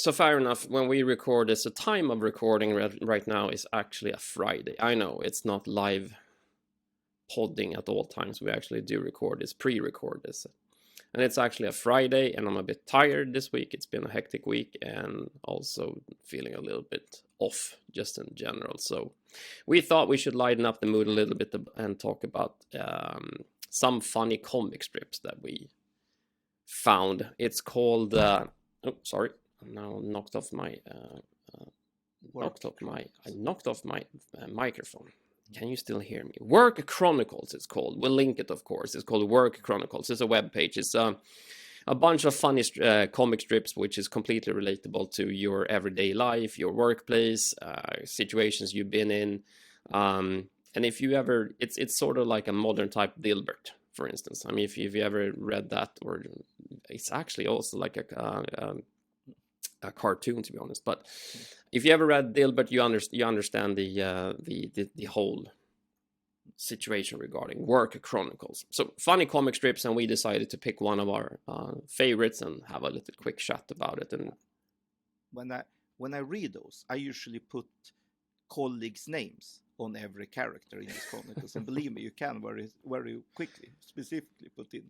So fair enough. When we record this, the time of recording right now is actually a Friday. I know it's not live podding at all times. We actually do record this, pre-record this. And it's actually a Friday, and I'm a bit tired this week. It's been a hectic week, and also feeling a little bit off just in general. So we thought we should lighten up the mood a little bit and talk about some funny comic strips that we found. It's called... oh, sorry. I now knocked off my microphone. Can you still hear me? Workchronicles, it's called. We'll link it, of course. It's called Workchronicles. It's a web page. It's a bunch of funny comic strips, which is completely relatable to your everyday life, your workplace, situations you've been in. And if you ever, it's sort of like a modern type Dilbert, for instance. I mean, if you ever read that, or it's actually also like a cartoon, to be honest. But if you ever read Dilbert, you understand the whole situation regarding Workchronicles. So funny comic strips, and we decided to pick one of our favorites and have a little quick chat about it. And when I read those, I usually put colleagues' names on every character in these chronicles, and believe me, you can very, very quickly specifically put in.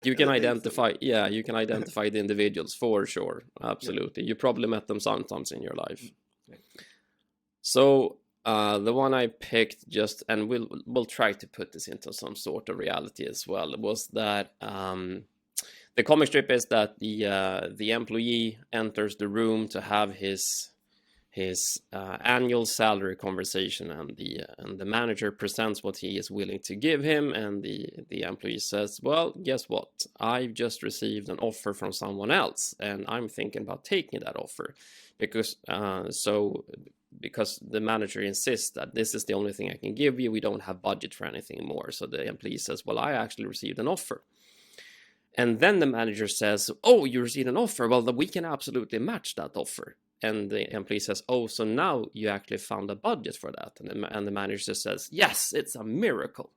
You can identify, you can identify the individuals for sure. Absolutely. Yeah. You probably met them sometimes in your life. So the one I picked, and we'll try to put this into some sort of reality as well, was that the comic strip is that the employee enters the room to have his annual salary conversation, and the manager presents what he is willing to give him, and the employee says, well, guess what, I've just received an offer from someone else, and I'm thinking about taking that offer because the manager insists that this is the only thing I can give you, we don't have budget for anything more. So the employee says, well, I actually received an offer. And then the manager says, oh, you received an offer, well, then we can absolutely match that offer. And the employee says, oh, so now you actually found a budget for that. And the manager says, yes, it's a miracle.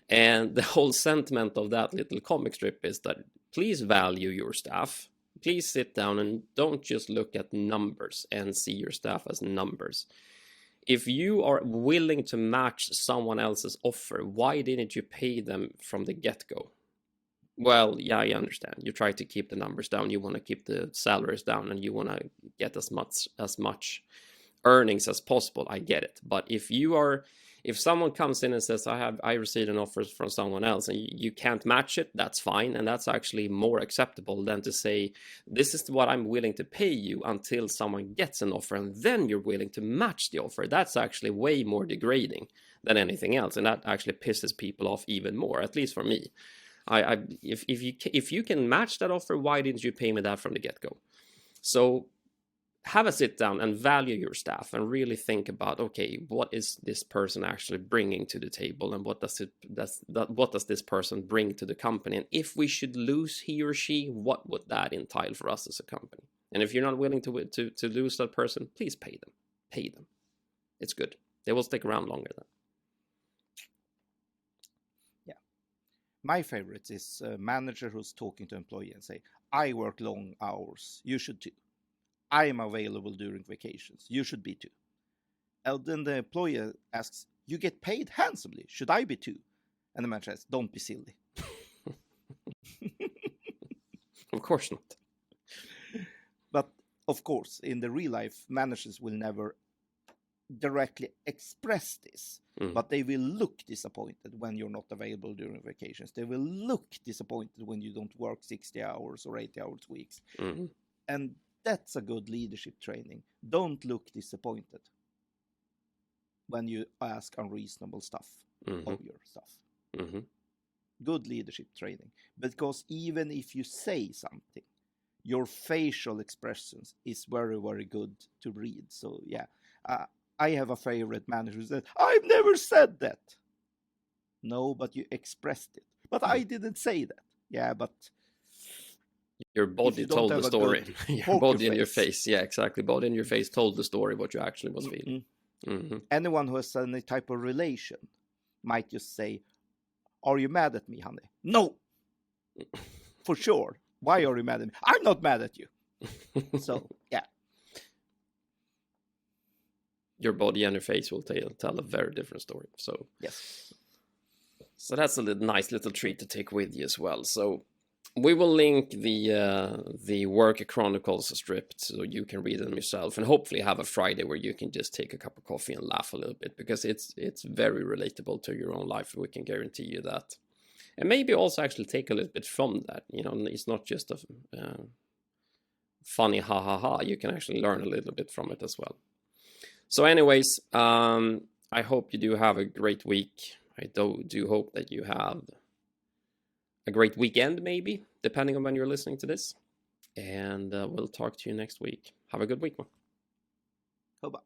And the whole sentiment of that little comic strip is that please value your staff. Please sit down and don't just look at numbers and see your staff as numbers. If you are willing to match someone else's offer, why didn't you pay them from the get-go? Well, yeah, I understand. You try to keep the numbers down. You want to keep the salaries down, and you want to get as much earnings as possible. I get it. But if someone comes in and says, I received an offer from someone else, and you can't match it, that's fine. And that's actually more acceptable than to say, this is what I'm willing to pay you until someone gets an offer, and then you're willing to match the offer. That's actually way more degrading than anything else. And that actually pisses people off even more, at least for me. If you can match that offer, why didn't you pay me that from the get-go? So have a sit down and value your staff and really think about, okay, what is this person actually bringing to the table, and what does this person bring to the company? And if we should lose he or she, what would that entail for us as a company? And if you're not willing to lose that person, please pay them. Pay them. It's good. They will stick around longer then. My favorite is a manager who's talking to an employee and say, I work long hours, you should too. I am available during vacations, you should be too. And then the employer asks, you get paid handsomely, should I be too? And the manager says, don't be silly. Of course not. But of course, in the real life, managers will never directly express this, but they will look disappointed when you're not available during vacations. They will look disappointed when you don't work 60 hours or 80 hours weeks. And that's a good leadership training. Don't look disappointed when you ask unreasonable stuff of your stuff. Good leadership training, because even if you say something, your facial expressions is very, very good to read. So yeah, I have a favorite manager who said, I've never said that. No, but you expressed it. But I didn't say that. Yeah, but your body told the story. Your body in your face. Yeah, exactly. Body in your face told the story what you actually was feeling. Anyone who has any type of relation might just say, are you mad at me, honey? No, for sure. Why are you mad at me? I'm not mad at you. So yeah, your body and your face will tell a very different story. So yes. So that's a nice little treat to take with you as well. So we will link the Workchronicles strip so you can read them yourself, and hopefully have a Friday where you can just take a cup of coffee and laugh a little bit, because it's very relatable to your own life. We can guarantee you that, and maybe also actually take a little bit from that. You know, it's not just a funny ha ha ha. You can actually learn a little bit from it as well. So, anyways, I hope you do have a great week. I do hope that you have a great weekend, maybe, depending on when you're listening to this. And we'll talk to you next week. Have a good week, man. Hoba.